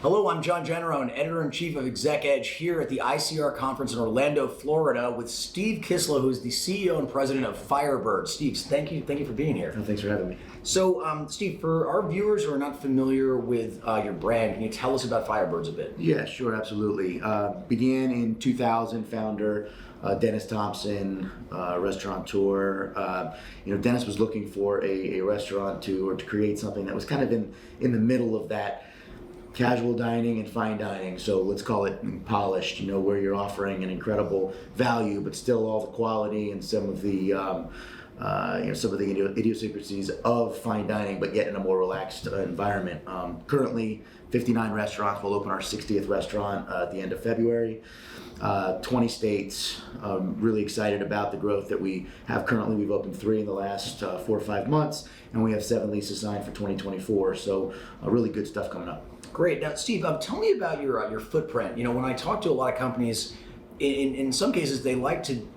Hello, I'm John Generone, Editor-in-Chief of Exec Edge here at the ICR conference in Orlando, Florida with Steve Kislow, who's the CEO and President of Firebirds. Steve, thank you for being here. Thanks for having me. So, Steve, for our viewers who are not familiar with your brand, can you tell us about Firebirds a bit? Yeah, sure, absolutely. Began in 2000, founder Dennis Thompson, restaurateur. Dennis was looking for a restaurant to create something that was kind of in the middle of that casual dining and fine dining, so let's call it polished, where you're offering an incredible value, but still all the quality and some of the idiosyncrasies of fine dining, but yet in a more relaxed environment. Currently, 59 restaurants. We'll open our 60th restaurant at the end of February. 20 states. Really excited about the growth that we have currently. We've opened 3 in the last 4 or 5 months, and we have 7 leases signed for 2024. So really good stuff coming up. Great. Now, Steve, tell me about your footprint. When I talk to a lot of companies, in some cases they like to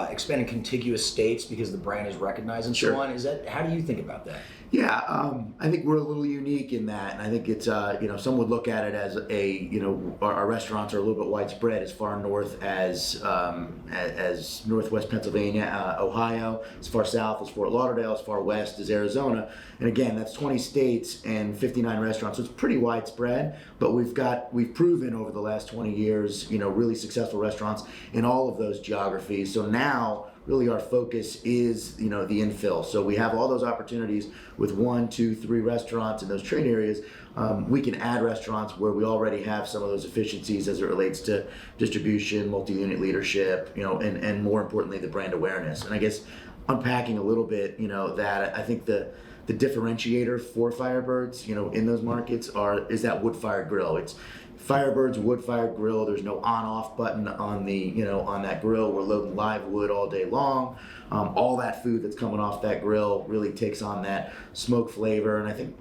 expand in contiguous states because the brand is recognized and Sure. so on. How do you think about that? Yeah, I think we're a little unique in that, and I think it's some would look at it as our restaurants are a little bit widespread as far north as Northwest Pennsylvania, Ohio, as far south as Fort Lauderdale, as far west as Arizona, and again that's 20 states and 59 restaurants, so it's pretty widespread. But we've proven over the last 20 years, really successful restaurants in all of those geographies. So now, really our focus is, the infill. So we have all those opportunities with 1, 2, 3 restaurants in those trade areas. We can add restaurants where we already have some of those efficiencies as it relates to distribution, multi-unit leadership, and more importantly, the brand awareness. And I guess unpacking a little bit, that I think the differentiator for Firebirds, in those markets is that wood-fired grill. It's Firebirds wood-fired grill. There's no on-off button on on that grill. We're loading live wood all day long. All that food that's coming off that grill really takes on that smoke flavor, and I think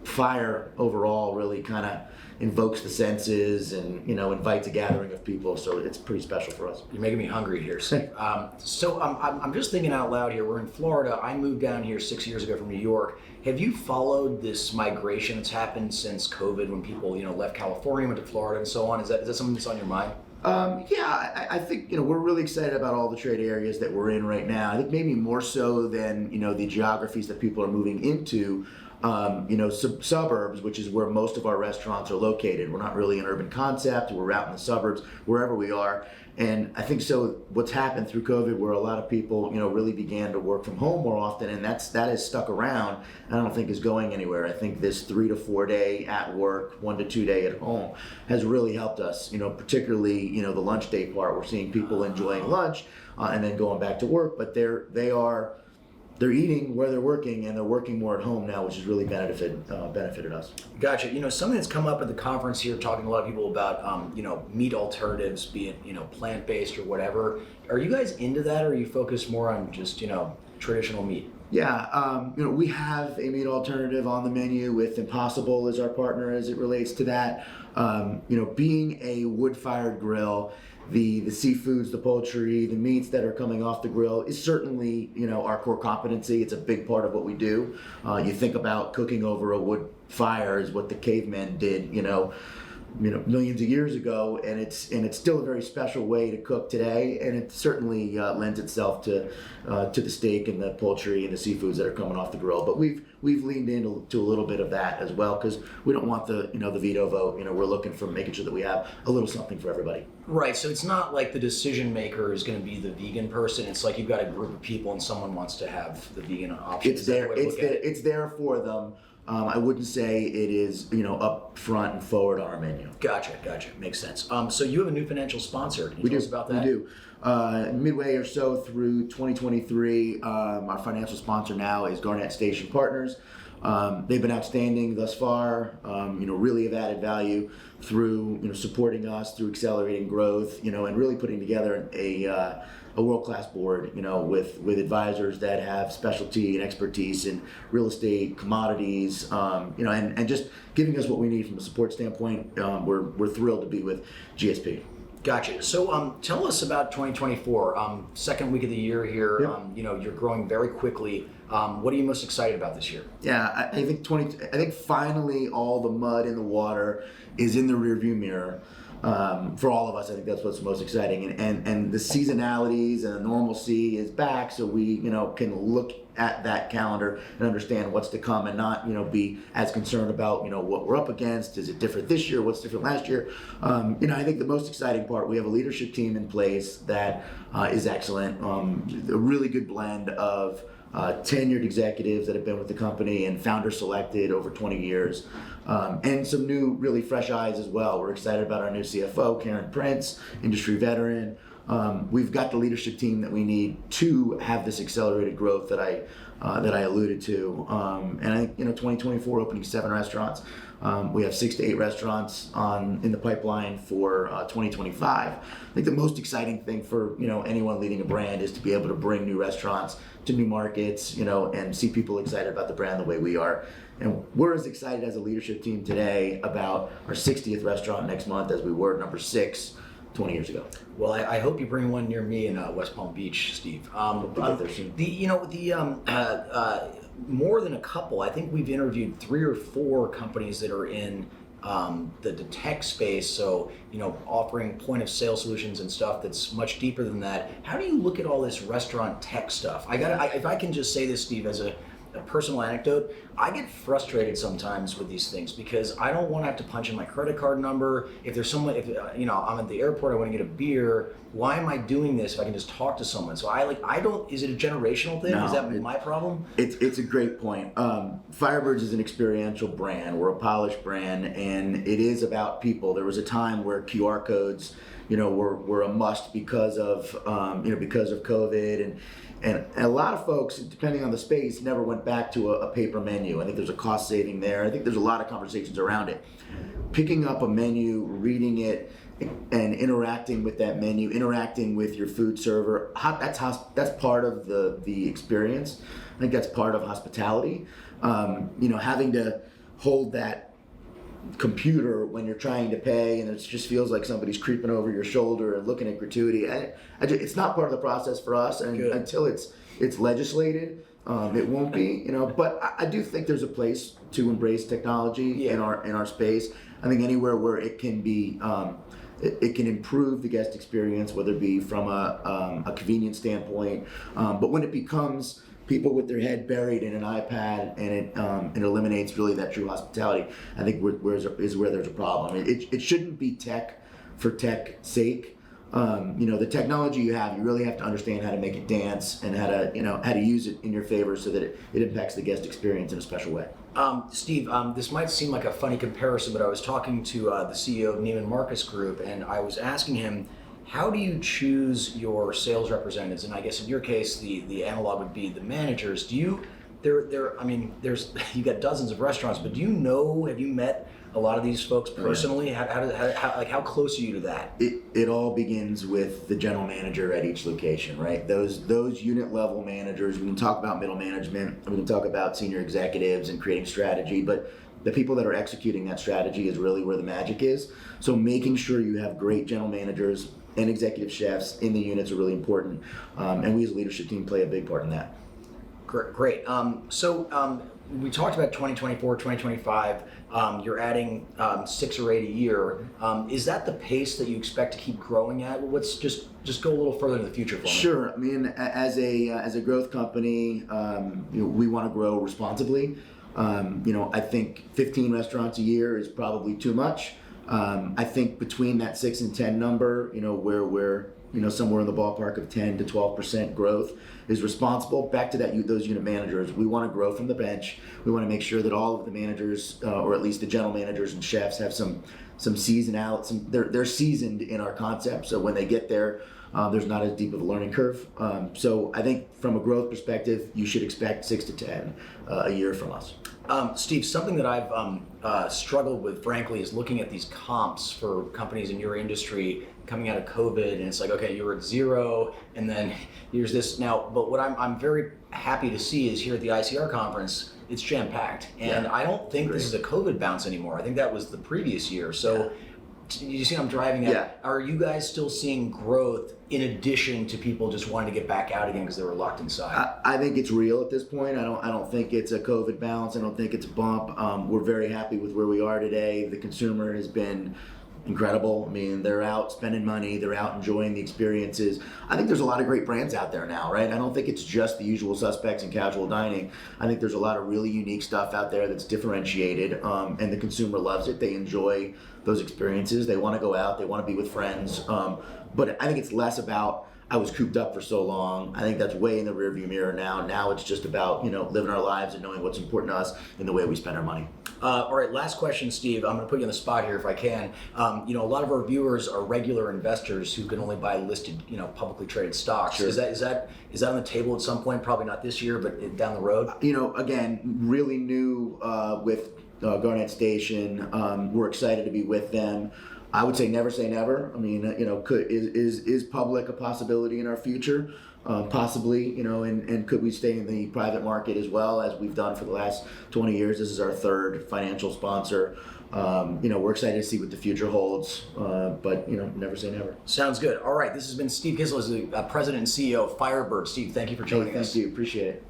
fire overall really kind of invokes the senses and invites a gathering of people. So it's pretty special for us. You're making me hungry here, Steve. I'm just thinking out loud here. We're in Florida. I moved down here 6 years ago from New York. Have you followed this migration that's happened since COVID, when people left California, went to Florida, and so on? Is that something that's on your mind? Yeah, I think we're really excited about all the trade areas that we're in right now. I think maybe more so than the geographies that people are moving into. Suburbs, which is where most of our restaurants are located. We're not really an urban concept. We're out in the suburbs, wherever we are. And I think so what's happened through COVID, where a lot of people, really began to work from home more often, and that has stuck around, and I don't think is going anywhere. I think this 3 to 4 day at work, 1 to 2 day at home has really helped us, particularly, the lunch day part. We're seeing people enjoying lunch and then going back to work, but they're eating where they're working, and they're working more at home now, which has really benefited us. Gotcha. Something that's come up at the conference here, talking to a lot of people about, meat alternatives, be it, plant-based or whatever. Are you guys into that, or are you focused more on just, traditional meat? Yeah, we have a meat alternative on the menu with Impossible as our partner as it relates to that. Being a wood-fired grill, the seafoods, the poultry, the meats that are coming off the grill is certainly, our core competency. It's a big part of what we do. You think about cooking over a wood fire is what the cavemen did, millions of years ago, and it's still a very special way to cook today, and it certainly lends itself to the steak and the poultry and the seafoods that are coming off the grill. But we've leaned into a little bit of that as well, because we don't want the veto vote. We're looking for making sure that we have a little something for everybody. Right. So it's not like the decision maker is going to be the vegan person. It's like you've got a group of people and someone wants to have the vegan option. It's there. It's there for them. I wouldn't say it is, up front and forward on our menu. Gotcha. Makes sense. So you have a new financial sponsor. Can you tell us about that? We do. Midway or so through 2023, our financial sponsor now is Garnett Station Partners. They've been outstanding thus far. Really have added value through supporting us, through accelerating growth, and really putting together a world-class board, with advisors that have specialty and expertise in real estate, commodities, and just giving us what we need from a support standpoint. We're thrilled to be with GSP. Gotcha. So tell us about 2024. Second week of the year here. Yep. You're growing very quickly. What are you most excited about this year? Yeah, I think I think finally all the mud in the water is in the rearview mirror. For all of us, I think that's what's most exciting, and the seasonalities and the normalcy is back, so we can look at that calendar and understand what's to come, and not be as concerned about what we're up against. Is it different this year? What's different last year? I think the most exciting part, we have a leadership team in place that is excellent. A really good blend of tenured executives that have been with the company and founder selected over 20 years, and some new, really fresh eyes as well. We're excited about our new CFO, Karen Prince, industry veteran. We've got the leadership team that we need to have this accelerated growth that I alluded to. And I think 2024 opening 7 restaurants. We have 6 to 8 restaurants in the pipeline for 2025. I think the most exciting thing for anyone leading a brand is to be able to bring new restaurants to new markets, and see people excited about the brand the way we are. And we're as excited as a leadership team today about our 60th restaurant next month as we were number 6 20 years ago. Well, I hope you bring one near me in West Palm Beach, Steve. Get there soon. More than a couple. I think we've interviewed 3 or 4 companies that are in the tech space. So offering point of sale solutions and stuff that's much deeper than that. How do you look at all this restaurant tech stuff? If I can just say this, Steve, as a personal anecdote, I get frustrated sometimes with these things because I don't want to have to punch in my credit card number. If there's someone, I'm at the airport, I want to get a beer. Why am I doing this if I can just talk to someone? So is it a generational thing? No, Is that my problem? It's a great point. Firebirds is an experiential brand. We're a polished brand, and it is about people. There was a time where QR codes, were a must because of COVID, and a lot of folks, depending on the space, never went back to a paper menu. I think there's a cost saving there. I think there's a lot of conversations around it. Picking up a menu, reading it, and interacting with that menu, interacting with your food server, that's part of the experience. I think that's part of hospitality. Having to hold that computer when you're trying to pay, and it just feels like somebody's creeping over your shoulder and looking at gratuity. It's not part of the process for us, and Good. Until it's legislated, it won't be. But I do think there's a place to embrace technology in our space. I think anywhere where it can be, it can improve the guest experience, whether it be from a convenience standpoint. But when it becomes people with their head buried in an iPad and it eliminates really that true hospitality, I think where there's a problem. It shouldn't be tech for tech's sake. The technology you have, you really have to understand how to make it dance and how to use it in your favor so that it impacts the guest experience in a special way. Steve, this might seem like a funny comparison, but I was talking to the CEO of Neiman Marcus Group, and I was asking him, how do you choose your sales representatives? And I guess in your case, the analog would be the managers. Do you? You got dozens of restaurants, but have you met a lot of these folks personally? How close are you to that? It all begins with the general manager at each location, right? Those unit level managers. We can talk about middle management. We can talk about senior executives and creating strategy, but the people that are executing that strategy is really where the magic is. So making sure you have great general managers and executive chefs in the units are really important, and we as a leadership team play a big part in that. Great. So we talked about 2024, 2025. You're adding 6 or 8 a year. Is that the pace that you expect to keep growing at? Let's just go a little further into the future for me. Sure. I mean, as a growth company, we want to grow responsibly. I think 15 restaurants a year is probably too much. I think between that 6 and 10 number, where we're somewhere in the ballpark of 10 to 12% growth is responsible. Back to those unit managers, we want to grow from the bench. We want to make sure that all of the managers, or at least the general managers and chefs, have some season out. They're seasoned in our concept, so when they get there, there's not as deep of a learning curve. So I think from a growth perspective, you should expect 6 to 10 a year from us. Steve, something that I've struggled with, frankly, is looking at these comps for companies in your industry coming out of COVID, and it's like, okay, you were at 0, and then here's this now. But what I'm very happy to see is here at the ICR conference, it's jam-packed, and I don't think this is a COVID bounce anymore. I think that was the previous year. So you see what I'm driving at? Yeah. Are you guys still seeing growth in addition to people just wanting to get back out again because they were locked inside? I think it's real at this point. I don't think it's a COVID bounce. I don't think it's a bump. We're very happy with where we are today. The consumer has been incredible. I mean, they're out spending money. They're out enjoying the experiences. I think there's a lot of great brands out there now, right? I don't think it's just the usual suspects in casual dining. I think there's a lot of really unique stuff out there that's differentiated, and the consumer loves it. They enjoy those experiences. They want to go out. They want to be with friends. But I think it's less about, I was cooped up for so long. I think that's way in the rearview mirror now. Now it's just about, living our lives and knowing what's important to us in the way we spend our money. All right, last question, Steve. I'm going to put you on the spot here if I can. A lot of our viewers are regular investors who can only buy listed, publicly traded stocks. Sure. Is that on the table at some point? Probably not this year, but down the road. Again, really new with Garnett Station. We're excited to be with them. I would say never. I mean, is public a possibility in our future? Possibly, and could we stay in the private market as well as we've done for the last 20 years? This is our third financial sponsor. We're excited to see what the future holds, but never say never. Sounds good. All right, this has been Steve Kislow, the President and CEO of Firebirds. Steve, thank you for joining us. Thank you. Appreciate it.